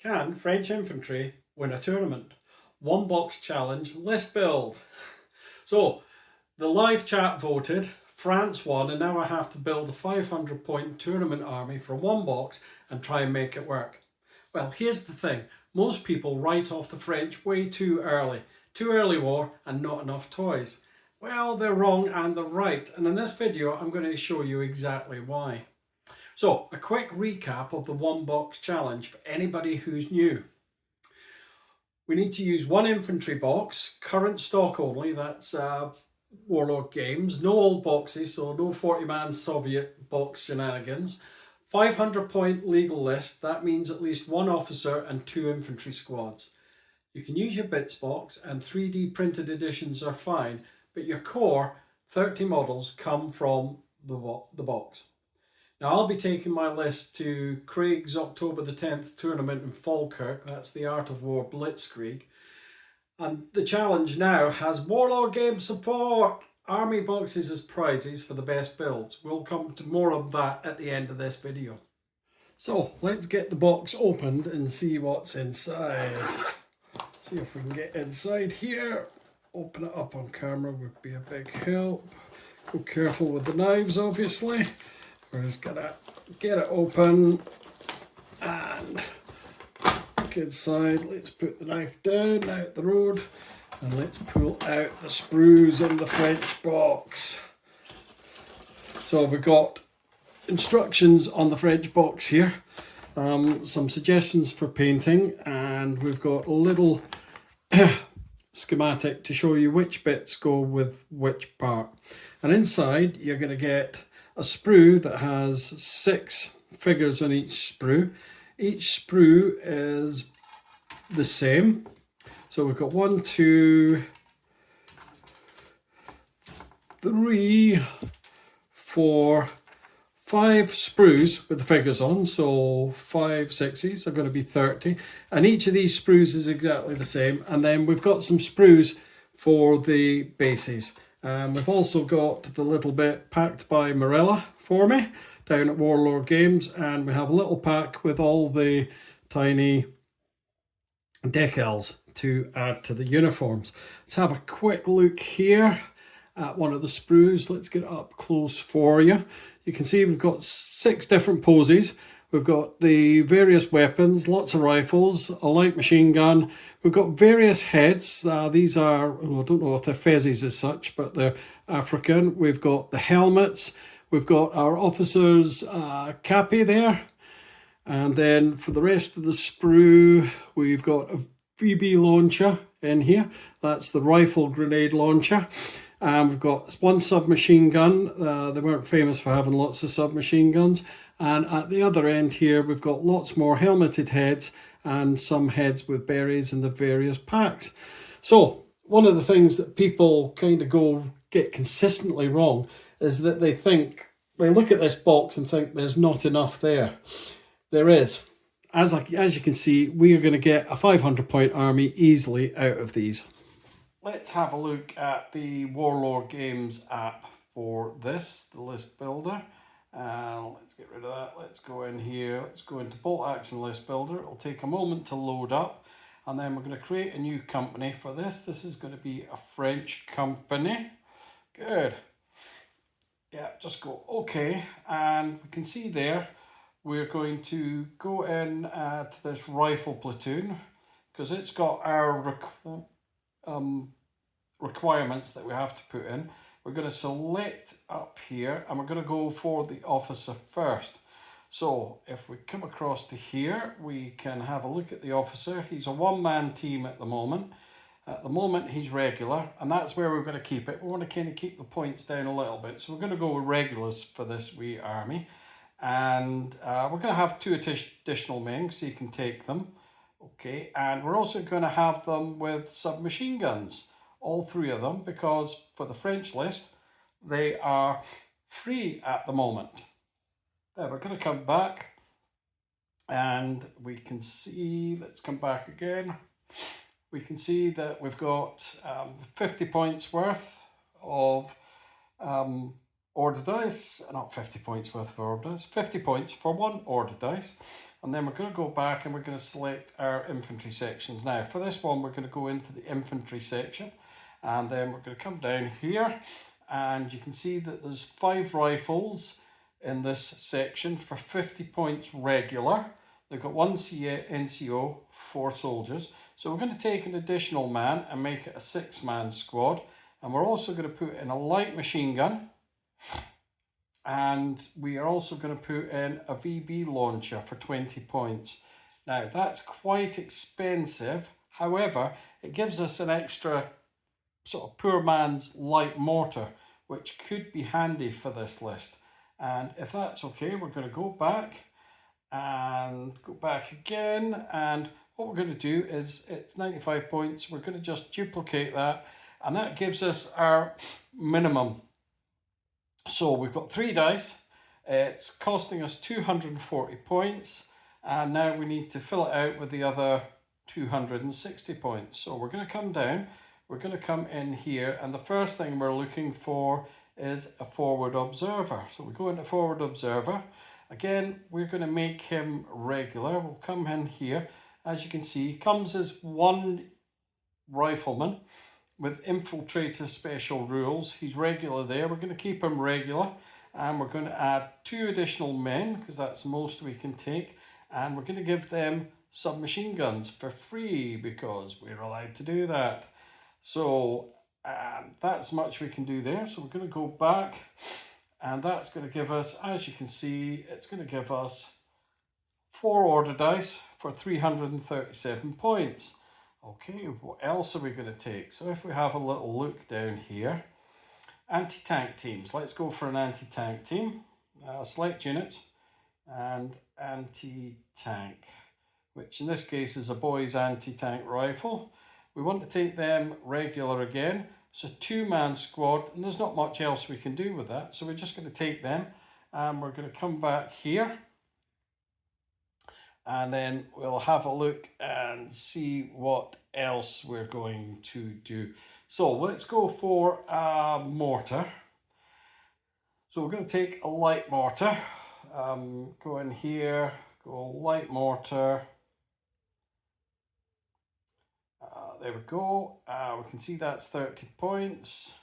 Can French infantry win a tournament? One box challenge list build. So the live chat voted, France won, and now I have to build a 500-point tournament army for one box and try and make it work. Well, here's the thing. Most people write off the French way too early. Too early war and not enough toys. Well, they're wrong and they're right. And in this video, I'm going to show you exactly why. So, a quick recap of the one box challenge for anybody who's new. We need to use one infantry box, current stock only, that's Warlord Games, no old boxes, so no 40-man Soviet box shenanigans. 500-point legal list, that means at least one officer and 2 infantry squads. You can use your bits box and 3D printed editions are fine, but your core 30 models come from the box. Now I'll be taking my list to Craig's October the 10th tournament in Falkirk, that's the Art of War Blitzkrieg. And the challenge now has Warlord Game support! Army boxes as prizes for the best builds. We'll come to more of that at the end of this video. So let's get the box opened and see what's inside. See if we can get inside here. Open it up on camera would be a big help. Go careful with the knives obviously. We're just gonna get it open and look inside. Let's put the knife down out the road and let's pull out the sprues in the French box. So we've got instructions on the French box here, some suggestions for painting, and we've got a little schematic to show you which bits go with which part. And inside you're going to get a sprue that has 6 figures on each sprue. Each sprue is the same. So we've got 1, 2, 3, 4, 5 sprues with the figures on. So 5 6s are going to be 30. And each of these sprues is exactly the same. And then we've got some sprues for the bases. We've also got the little bit packed by Marilla for me down at Warlord Games, and we have a little pack with all the tiny decals to add to the uniforms. Let's have a quick look here at one of the sprues. Let's get it up close for you. You can see we've got 6 different poses. We've got the various weapons, lots of rifles, a light machine gun. We've got various heads. These are, I don't know if they're fezzes as such, but they're African. We've got the helmets. We've got our officer's cappy there. And then for the rest of the sprue, we've got a VB launcher in here. That's the rifle grenade launcher. We've got one submachine gun. They weren't famous for having lots of submachine guns. And at the other end here, we've got lots more helmeted heads and some heads with berries in the various packs. So one of the things that people kind of get consistently wrong is that they look at this box and think there's not enough there. There is. As you can see, we are going to get a 500-point army easily out of these. Let's have a look at the Warlord Games app for this, the list builder. Let's get rid of that. Let's go in here. Let's go into Bolt Action List Builder. It'll take a moment to load up. And then we're going to create a new company for this. This is going to be a French company. Good. Yeah, just go OK. And we can see there, we're going to go in to this rifle platoon because it's got our requirements that we have to put in. We're going to select up here and we're going to go for the officer first. So if we come across to here, we can have a look at the officer. He's a one-man team at the moment. At the moment he's regular, and that's where we're going to keep it. We want to kind of keep the points down a little bit. So we're going to go with regulars for this wee army. And we're going to have 2 additional men so you can take them. Okay, and we're also going to have them with submachine guns. All 3 of them, because for the French list, they are free at the moment. There, we're going to come back and we can see, let's come back again. We can see that we've got 50 points worth of order dice, not 50 points worth of order dice, 50 points for 1 order dice. and then we're going to go back and we're going to select our infantry sections. Now for this one we're going to go into the infantry section, and then we're going to come down here, and you can see that there's 5 rifles in this section for 50 points regular. They've got 1 NCO, 4 soldiers. So we're going to take an additional man and make it a 6-man squad. And we're also going to put in a light machine gun. And we are also going to put in a VB launcher for 20 points. Now that's quite expensive. However, it gives us an extra sort of poor man's light mortar, which could be handy for this list. And if that's okay, we're going to go back and go back again, and what we're going to do is, it's 95 points, we're going to just duplicate that, and that gives us our minimum. So we've got 3 dice, it's costing us 240 points, and now we need to fill it out with the other 260 points. So we're going to come down, we're going to come in here, and the first thing we're looking for is a forward observer. So we go into forward observer. Again, we're going to make him regular. We'll come in here. As you can see, he comes as 1 rifleman with infiltrator special rules. He's regular there. We're going to keep him regular, and we're going to add 2 additional men because that's the most we can take, and we're going to give them submachine guns for free because we're allowed to do that. So that's much we can do there. So we're going to go back, and that's going to give us, as you can see, it's going to give us 4 order dice for 337 points. Okay, what else are we going to take? So if we have a little look down here, anti-tank teams. Let's go for an anti-tank team. Select units and anti-tank, which in this case is a boys anti-tank rifle. We want to take them regular again. It's a 2-man squad, and there's not much else we can do with that. So we're just going to take them, and we're going to come back here, and then we'll have a look and see what else we're going to do. So let's go for a mortar. So we're going to take a light mortar. Go in here, go light mortar. There we go. We can see that's 30 points.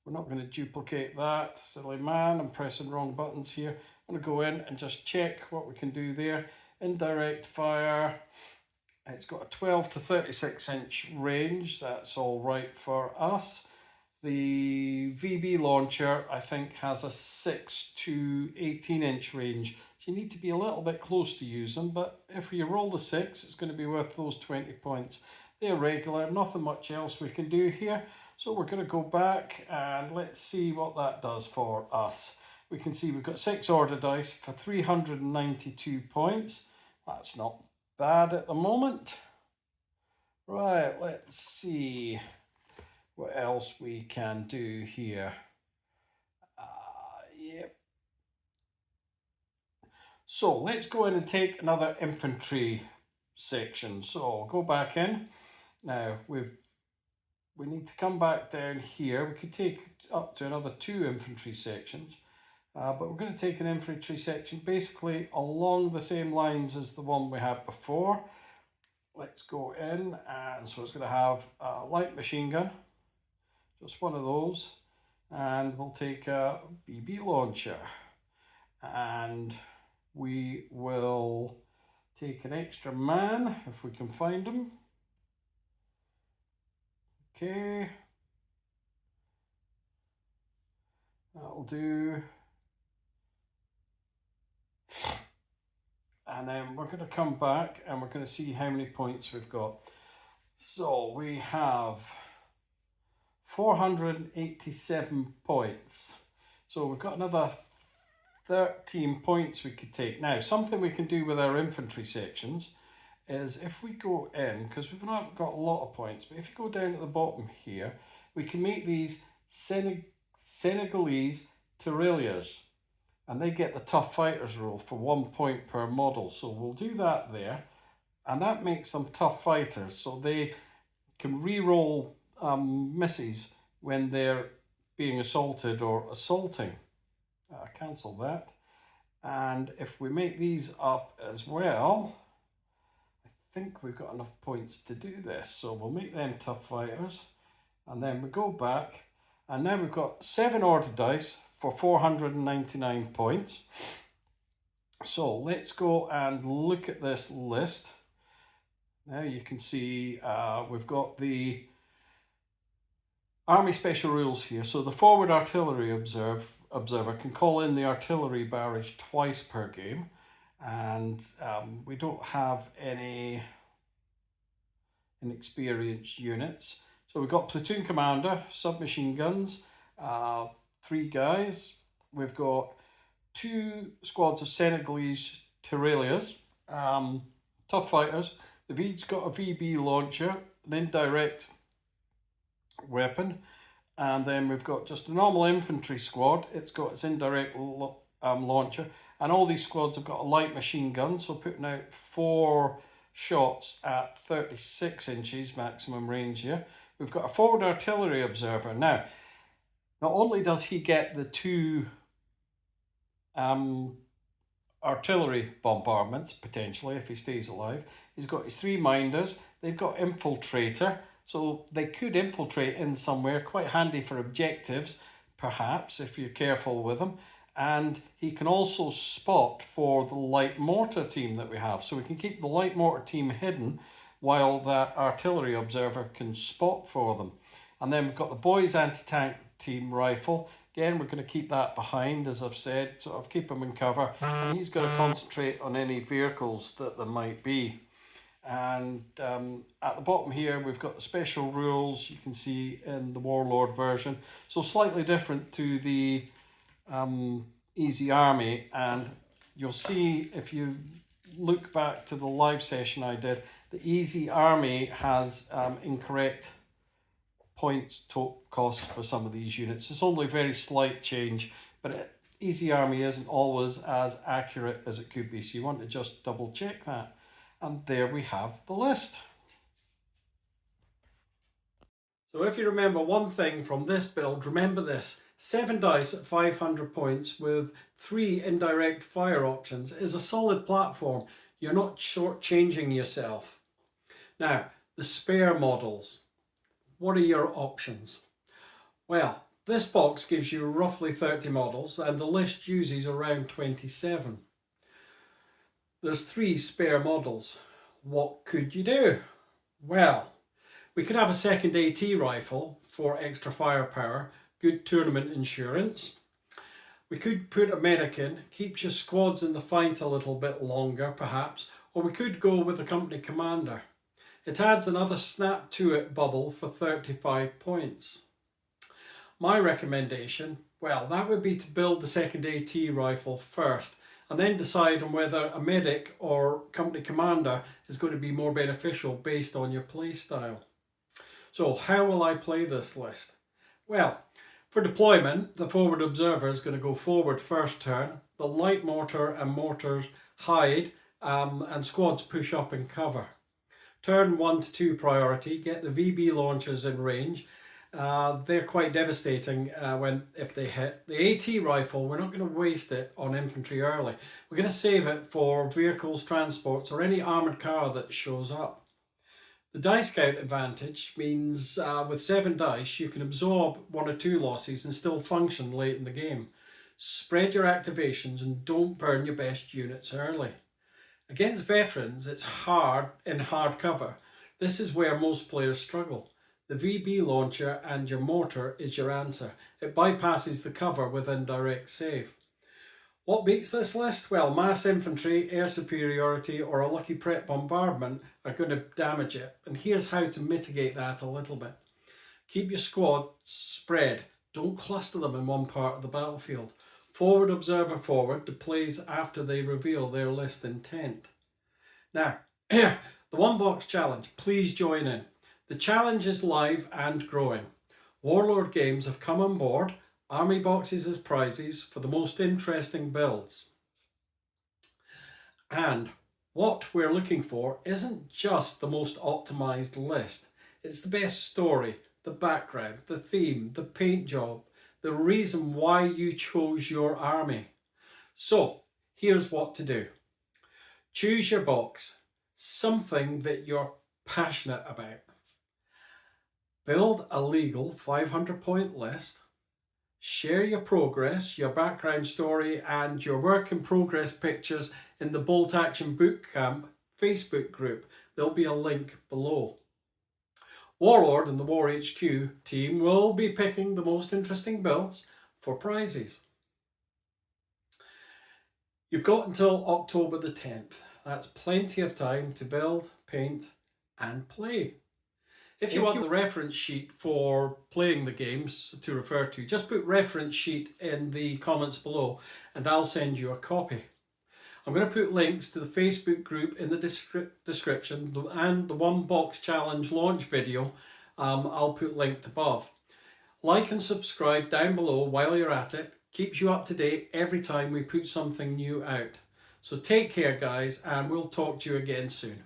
We're not going to duplicate that. Silly man, I'm pressing wrong buttons here. I'm going to go in and just check what we can do there. Indirect fire. It's got a 12 to 36 inch range. That's all right for us. The VB launcher, I think, has a 6 to 18 inch range. So you need to be a little bit close to use them, but if you roll the 6, it's going to be worth those 20 points. They're regular, nothing much else we can do here. So we're going to go back and let's see what that does for us. We can see we've got 6 order dice for 392 points. That's not bad at the moment. Right, let's see what else we can do here. Yep. So let's go in and take another infantry section. So go back in. Now we need to come back down here. We could take up to another 2 infantry sections, but we're going to take an infantry section basically along the same lines as the one we had before. Let's go in, and so it's going to have a light machine gun, just one of those, and we'll take a BB launcher, and we will take an extra man if we can find him. Okay, that'll do. And then we're going to come back and we're going to see how many points we've got. So we have 487 points. So we've got another 13 points we could take. Now, something we can do with our infantry sections is if we go in, because we've not got a lot of points, but if you go down at the bottom here, we can make these Senegalese tirailleurs, and they get the tough fighters rule for 1 point per model. So we'll do that there, and that makes them tough fighters, so they can re-roll misses when they're being assaulted or assaulting. Cancel that. And if we make these up as well, I think we've got enough points to do this. So we'll make them tough fighters. And then we go back. And now we've got 7 order dice for 499 points. So let's go and look at this list. Now you can see we've got the Army Special Rules here. So the forward artillery observer can call in the artillery barrage twice per game. And we don't have any inexperienced units. So we've got platoon commander, submachine guns, 3 guys. We've got 2 squads of Senegalese tirailleurs, tough fighters. They've each got a VB launcher, an indirect weapon, and then we've got just a normal infantry squad. It's got its indirect launcher, and all these squads have got a light machine gun, so putting out 4 shots at 36 inches maximum range here. We've got a forward artillery observer. Now, not only does he get the 2 artillery bombardments, potentially, if he stays alive, he's got his 3 minders. They've got infiltrator, so they could infiltrate in somewhere, quite handy for objectives, perhaps, if you're careful with them. And he can also spot for the light mortar team that we have. So we can keep the light mortar team hidden while that artillery observer can spot for them. And then we've got the boys anti-tank team rifle. Again, we're going to keep that behind, as I've said, sort of keep him in cover. And he's going to concentrate on any vehicles that there might be. And at the bottom here, we've got the special rules you can see in the Warlord version. So slightly different to the Easy Army. And you'll see if you look back to the live session I did, the Easy Army has incorrect points costs for some of these units. It's only a very slight change, but Easy Army isn't always as accurate as it could be, so you want to just double check that. And there we have the list. So if you remember one thing from this build, remember this: 7 dice at 500 points with 3 indirect fire options is a solid platform. You're not shortchanging yourself. Now, the spare models. What are your options? Well, this box gives you roughly 30 models and the list uses around 27. There's 3 spare models. What could you do? Well, we could have a second AT rifle for extra firepower, good tournament insurance. We could put a medic in, keeps your squads in the fight a little bit longer perhaps, or we could go with a company commander. It adds another snap to it bubble for 35 points. My recommendation, well, that would be to build the second AT rifle first and then decide on whether a medic or company commander is going to be more beneficial based on your play style. So how will I play this list? Well, for deployment, the forward observer is going to go forward first turn. The light mortar and mortars hide and squads push up and cover. Turn 1 to 2 priority, get the VB launchers in range. They're quite devastating if they hit. The AT rifle, we're not going to waste it on infantry early. We're going to save it for vehicles, transports, or any armoured car that shows up. The dice count advantage means with 7 dice you can absorb 1 or 2 losses and still function late in the game. Spread your activations and don't burn your best units early. Against veterans, it's hard in hard cover. This is where most players struggle. The VB launcher and your mortar is your answer. It bypasses the cover with indirect save. What beats this list? Well, mass infantry, air superiority, or a lucky prep bombardment are going to damage it. And here's how to mitigate that a little bit. Keep your squad spread. Don't cluster them in one part of the battlefield. Forward observer forward deploys after they reveal their list intent. Now, the 1 box challenge, please join in. The challenge is live and growing. Warlord Games have come on board, army boxes as prizes for the most interesting builds. And what we're looking for isn't just the most optimized list. It's the best story, the background, the theme, the paint job, the reason why you chose your army. So here's what to do. Choose your box, something that you're passionate about. Build a legal 500 point list. Share your progress, your background story and your work in progress pictures in the Bolt Action Bootcamp Facebook group. There'll be a link below. Warlord and the WarHQ team will be picking the most interesting builds for prizes. You've got until October the 10th. That's plenty of time to build, paint and play. If you want the reference sheet for playing the games to refer to, just put reference sheet in the comments below and I'll send you a copy. I'm going to put links to the Facebook group in the description and the one box challenge launch video I'll put linked above. Like and subscribe down below while you're at it. Keeps you up to date every time we put something new out. So take care guys, and we'll talk to you again soon.